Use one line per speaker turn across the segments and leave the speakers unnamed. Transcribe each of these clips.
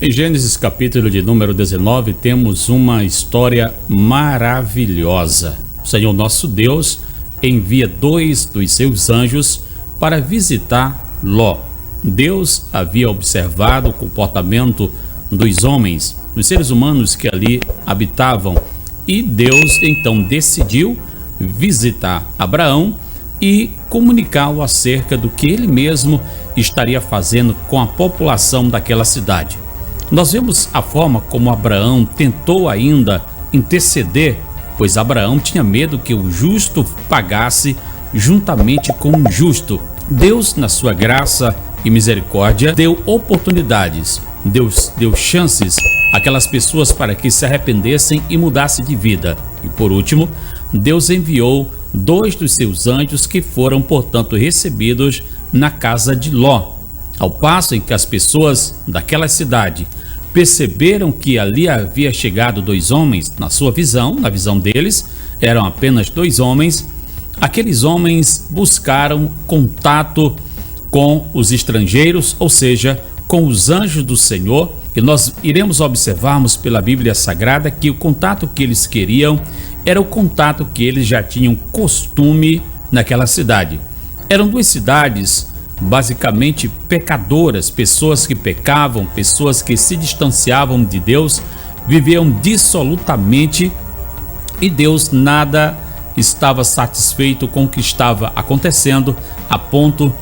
Em Gênesis capítulo de número 19, temos uma história maravilhosa. O Senhor nosso Deus envia 2 dos seus anjos para visitar Ló. Deus havia observado o comportamento dos homens, dos seres humanos que ali habitavam, e Deus então decidiu visitar Abraão e comunicá-lo acerca do que ele mesmo estaria fazendo com a população daquela cidade. Nós vemos a forma como Abraão tentou ainda interceder, pois Abraão tinha medo que o justo pagasse juntamente com o injusto. Deus, na sua graça e misericórdia, deu oportunidades, Deus deu chances àquelas pessoas para que se arrependessem e mudassem de vida. E por último, Deus enviou 2 dos seus anjos que foram, portanto, recebidos na casa de Ló. Ao passo em que as pessoas daquela cidade perceberam que ali havia chegado 2 homens, na sua visão, na visão deles, eram apenas 2 homens, aqueles homens buscaram contato com os estrangeiros, ou seja, com os anjos do Senhor, e nós iremos observarmos pela Bíblia Sagrada que o contato que eles queriam era o contato que eles já tinham costume naquela cidade. Eram 2 cidades basicamente pecadoras, pessoas que pecavam, pessoas que se distanciavam de Deus, viviam dissolutamente, e Deus nada estava satisfeito com o que estava acontecendo, a ponto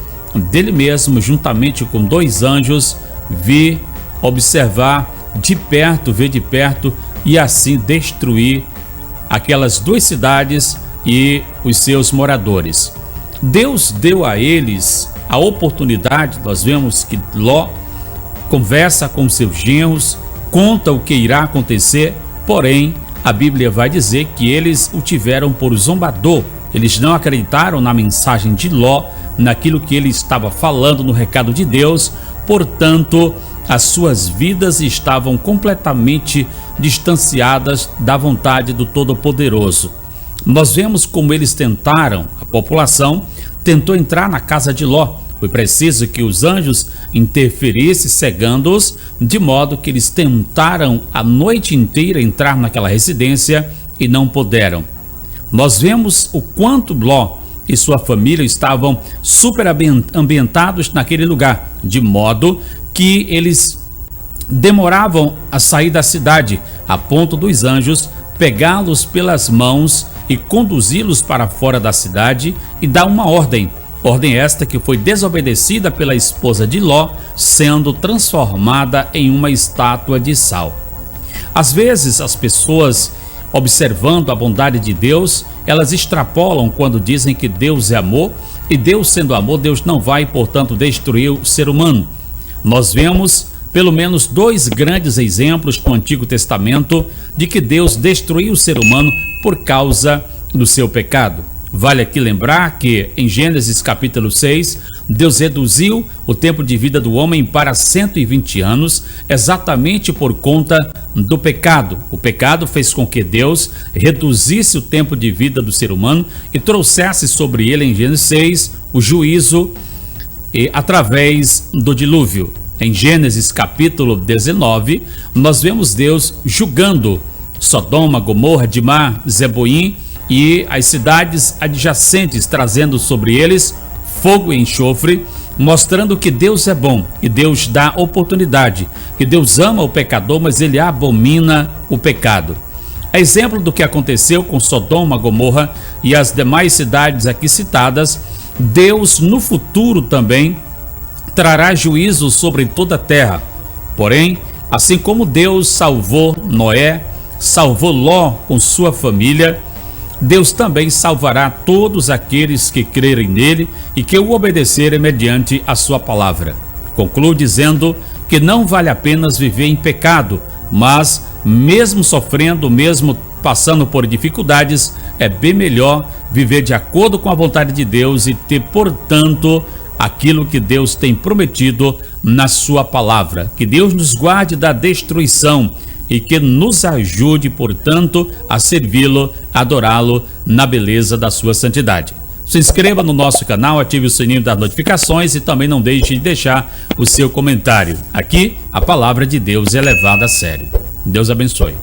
dele mesmo, juntamente com 2 anjos, vir observar de perto, ver de perto e assim destruir aquelas 2 cidades e os seus moradores. Deus deu a eles a oportunidade. Nós vemos que Ló conversa com seus genros, conta o que irá acontecer, porém a Bíblia vai dizer que eles o tiveram por zombador. Eles não acreditaram na mensagem de Ló, naquilo que ele estava falando, no recado de Deus. Portanto, as suas vidas estavam completamente distanciadas da vontade do Todo-Poderoso. Nós vemos como eles tentaram, a população tentou entrar na casa de Ló. Foi preciso que os anjos interferissem, cegando-os, de modo que eles tentaram a noite inteira entrar naquela residência e não puderam. Nós vemos o quanto Ló e sua família estavam super ambientados naquele lugar, de modo que eles demoravam a sair da cidade, a ponto dos anjos pegá-los pelas mãos e conduzi-los para fora da cidade e dar uma ordem esta que foi desobedecida pela esposa de Ló, sendo transformada em uma estátua de sal. Às vezes as pessoas, observando a bondade de Deus, elas extrapolam quando dizem que Deus é amor, e Deus sendo amor, Deus não vai, portanto, destruir o ser humano. Nós vemos pelo menos 2 grandes exemplos no Antigo Testamento de que Deus destruiu o ser humano por causa do seu pecado. Vale aqui lembrar que em Gênesis capítulo 6, Deus reduziu o tempo de vida do homem para 120 anos, exatamente por conta do pecado. O pecado fez com que Deus reduzisse o tempo de vida do ser humano e trouxesse sobre ele, em Gênesis 6, o juízo através do dilúvio. Em Gênesis capítulo 19, nós vemos Deus julgando Sodoma, Gomorra, Adimá, Zeboim e as cidades adjacentes, trazendo sobre eles fogo e enxofre, mostrando que Deus é bom e Deus dá oportunidade, que Deus ama o pecador, mas ele abomina o pecado. É exemplo do que aconteceu com Sodoma, Gomorra e as demais cidades aqui citadas. Deus no futuro também trará juízo sobre toda a terra. Porém, assim como Deus salvou Noé, salvou Ló com sua família, Deus também salvará todos aqueles que crerem nele e que o obedecerem mediante a sua palavra. Concluo dizendo que não vale a pena viver em pecado, mas mesmo sofrendo, mesmo passando por dificuldades, é bem melhor viver de acordo com a vontade de Deus e ter, portanto, aquilo que Deus tem prometido na sua palavra. Que Deus nos guarde da destruição e que nos ajude, portanto, a servi-lo, adorá-lo na beleza da sua santidade. Se inscreva no nosso canal, ative o sininho das notificações e também não deixe de deixar o seu comentário. Aqui, a palavra de Deus é levada a sério. Deus abençoe.